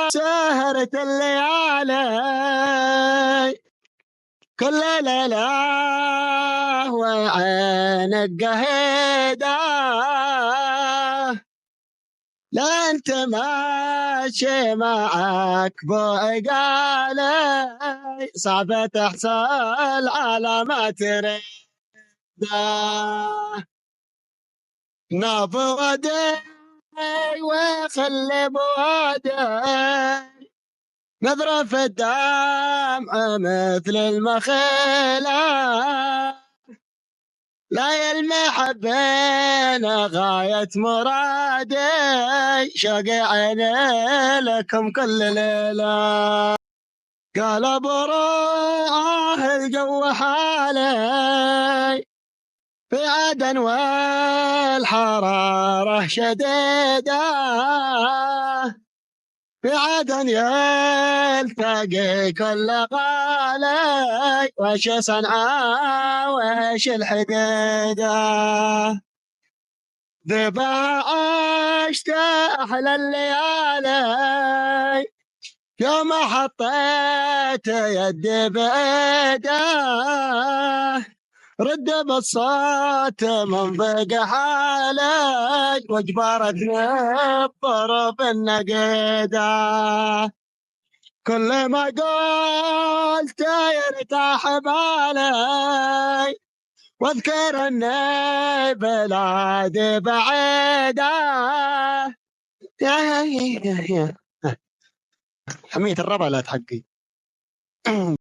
سهرت الليالي كل ليلة وعينك قهيدة، لا انت ماشي معك بوقالي صعب تحصل على ما تريده. ناب ودي وخلي بودي نظرة في الدمع مثل المخيلة، لا يلمح بين غاية مرادي شوقي عيني لكم كل ليلة. قال بروح الجو حالي في عدن والحرارة شديدة، في عدن يلتقي كل غالي وش صنعاء وش الحديدة. ذبا عشت أحلى الليالي يوم حطيت يدي بيده، رد بالصوت من فوق حالي واجبرتني بضرب النقيده. كل ما قلت يرتاح بالي واذكر اني بلادي بعيده. يا حمية الربلات حقي